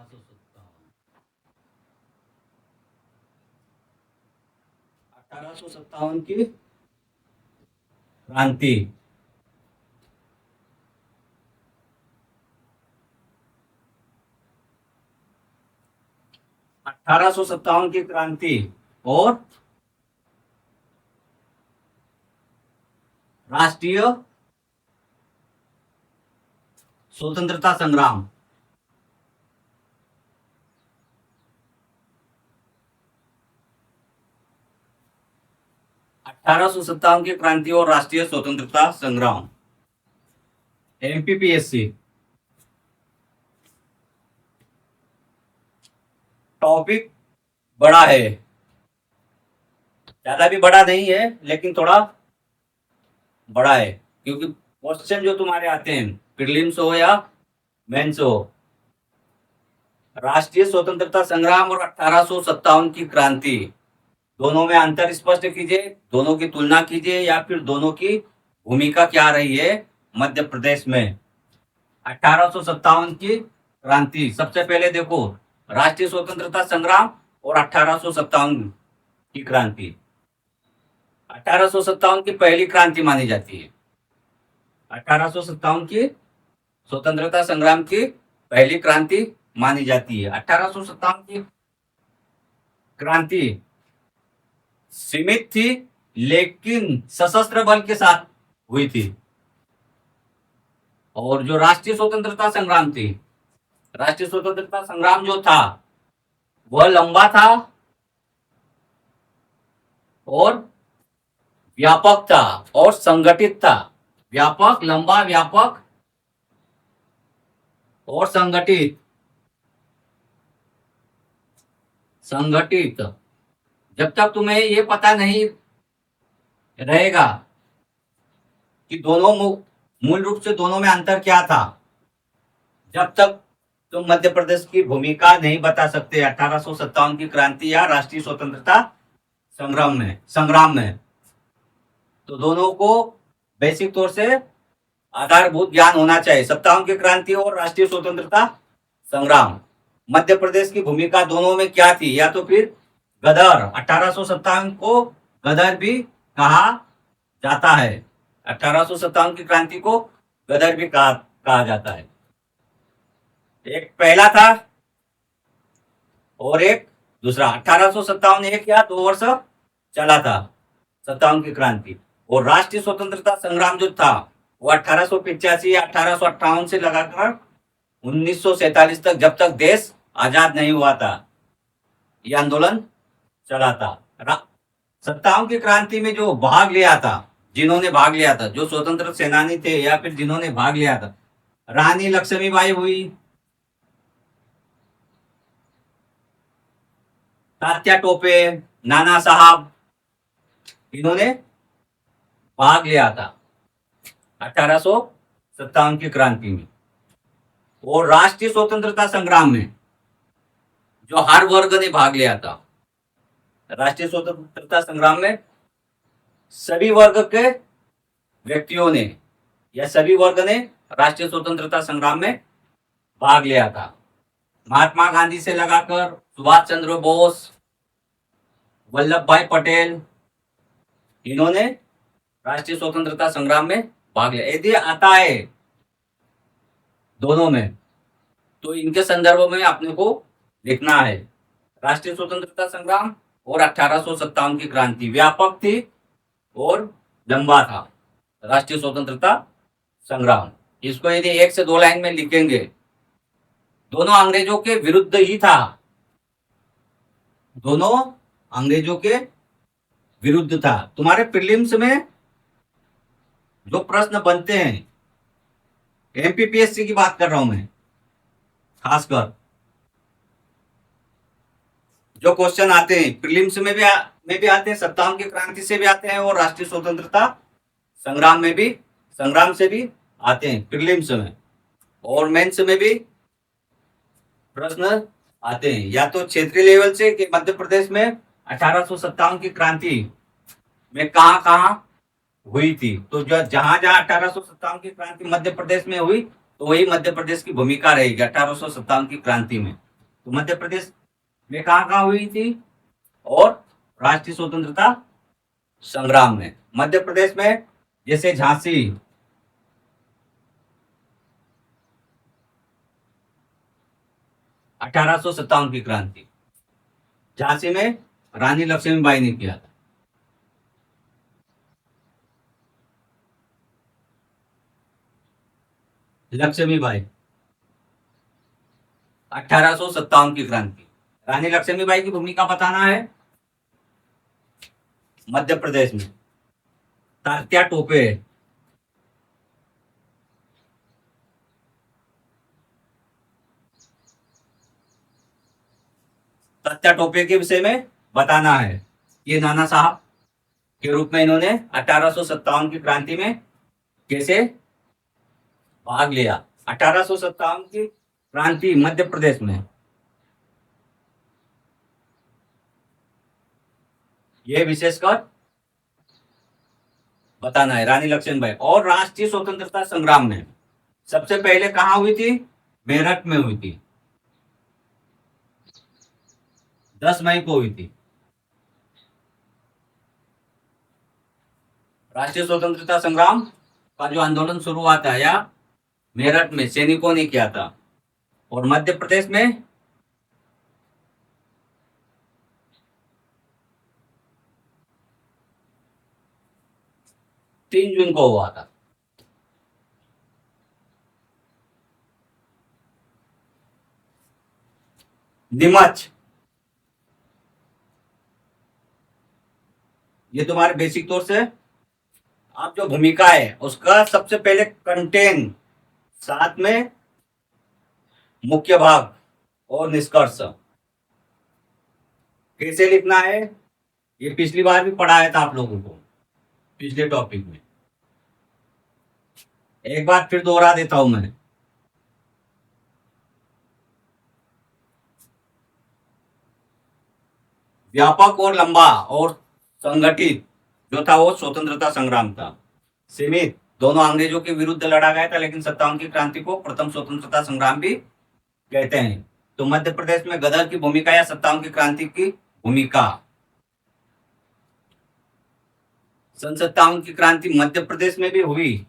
1857 की क्रांति। 1857 की क्रांति और राष्ट्रीय स्वतंत्रता संग्राम। 1857 की क्रांति और राष्ट्रीय स्वतंत्रता संग्राम। एमपीपीएससी। टॉपिक बड़ा है, ज्यादा भी बड़ा नहीं है लेकिन थोड़ा बड़ा है, क्योंकि क्वेश्चन जो तुम्हारे आते हैं प्रीलिम्स हो या मेंस हो, राष्ट्रीय स्वतंत्रता संग्राम और 1857 की क्रांति, दोनों में अंतर स्पष्ट कीजिए, दोनों की तुलना कीजिए या फिर दोनों की भूमिका क्या रही है मध्य प्रदेश में। 1857 की क्रांति, सबसे पहले देखो राष्ट्रीय स्वतंत्रता संग्राम और 1857 की क्रांति। 1857 की पहली क्रांति मानी जाती है। 1857 की स्वतंत्रता संग्राम की पहली क्रांति मानी जाती है। 1857 की क्रांति सीमित थी लेकिन सशस्त्र बल के साथ हुई थी। और जो राष्ट्रीय स्वतंत्रता संग्राम थी, राष्ट्रीय स्वतंत्रता संग्राम जो था वह लंबा था और व्यापक था और संगठित था। व्यापक, लंबा, व्यापक और संगठित। संगठित जब तक तुम्हें ये पता नहीं रहेगा कि दोनों मूल रूप से दोनों में अंतर क्या था, जब तक तुम मध्य प्रदेश की भूमिका नहीं बता सकते 1857 की क्रांति या राष्ट्रीय स्वतंत्रता संग्राम में। तो दोनों को बेसिक तौर से आधारभूत ज्ञान होना चाहिए। 57 की क्रांति और राष्ट्रीय स्वतंत्रता संग्राम, मध्य प्रदेश की भूमिका दोनों में क्या थी, या तो फिर गदर, 1857 को गदर भी कहा जाता है। 1857 की क्रांति को गदर भी कहा जाता है। एक पहला था और एक दूसरा। 1857 एक या 2 वर्ष चला था 57 की क्रांति। और राष्ट्रीय स्वतंत्रता संग्राम जो था वो 1885 या 1858 से लगाकर 1947 तक, जब तक देश आजाद नहीं हुआ था, यह आंदोलन चला था। 57 की क्रांति में जो भाग लिया था, जिन्होंने भाग लिया था, जो स्वतंत्र सेनानी थे या फिर जिन्होंने भाग लिया था, रानी लक्ष्मीबाई हुई, तात्या टोपे, नाना साहब, इन्होंने भाग लिया था 1857 की क्रांति में। और राष्ट्रीय स्वतंत्रता संग्राम में जो हर वर्ग ने भाग लिया था, राष्ट्रीय स्वतंत्रता संग्राम में सभी वर्ग के व्यक्तियों ने या सभी वर्ग ने राष्ट्रीय स्वतंत्रता संग्राम में भाग लिया था। महात्मा गांधी से लगाकर सुभाष चंद्र बोस, वल्लभ भाई पटेल, इन्होंने राष्ट्रीय स्वतंत्रता संग्राम में भाग लिया। यदि आता है दोनों में तो इनके संदर्भ में अपने को लिखना है। राष्ट्रीय स्वतंत्रता संग्राम और 1857 की क्रांति व्यापक थी और लंबा था। राष्ट्रीय स्वतंत्रता संग्राम, इसको यदि 1 से 2 लाइन में लिखेंगे, दोनों अंग्रेजों के विरुद्ध ही था। दोनों अंग्रेजों के विरुद्ध था। तुम्हारे प्रीलिम्स में जो प्रश्न बनते हैं, एमपीपीएससी की बात कर रहा हूं मैं, खासकर जो क्वेश्चन आते हैं प्रीलिम्स में भी आते हैं, 57 की क्रांति से भी आते हैं और राष्ट्रीय स्वतंत्रता संग्राम से भी आते हैं प्रीलिम्स में। और मेंस में भी प्रश्न आते हैं, या तो क्षेत्रीय लेवल से कि मध्य प्रदेश में 1857 की क्रांति में कहां हुई थी। तो जहां 1857 की क्रांति मध्य प्रदेश में हुई तो वही मध्य प्रदेश की भूमिका रहेगी 1857 की क्रांति में। तो मध्य प्रदेश में कहाँ कहाँ हुई थी और राष्ट्रीय स्वतंत्रता संग्राम में मध्य प्रदेश में जैसे झांसी, 1857 की क्रांति, झांसी में रानी लक्ष्मीबाई ने किया था। लक्ष्मीबाई, 1857 की क्रांति। रानी लक्ष्मीबाई की भूमिका बताना है मध्य प्रदेश में। तात्या टोपे, तात्या टोपे के विषय में बताना है। ये नाना साहब के रूप में इन्होंने 1857 की क्रांति में कैसे भाग लिया। 1857 की क्रांति मध्य प्रदेश में, यह विशेषकर बताना है रानी लक्ष्मीबाई। और राष्ट्रीय स्वतंत्रता संग्राम में सबसे पहले कहां हुई थी? मेरठ में हुई थी, 10 मई को हुई थी। राष्ट्रीय स्वतंत्रता संग्राम का जो आंदोलन शुरू हुआ था या मेरठ में सैनिकों ने किया था। और मध्य प्रदेश में 3 जून को हुआ था। नीमच, ये तुम्हारे बेसिक तौर से आप जो भूमिका है उसका सबसे पहले कंटेन, साथ में मुख्य भाग और निष्कर्ष कैसे लिखना है, ये पिछली बार भी पढ़ाया था आप लोगों को पिछले टॉपिक में। एक बार फिर दोहरा देता हूं मैं। व्यापक और लंबा और संगठित जो था वो स्वतंत्रता संग्राम था। सीमित दोनों अंग्रेजों के विरुद्ध लड़ा गया था, लेकिन 57 की क्रांति को प्रथम स्वतंत्रता संग्राम भी कहते हैं। तो मध्य प्रदेश में गदर की भूमिका या 57 की क्रांति की भूमिका। सन 57 की क्रांति मध्य प्रदेश में भी हुई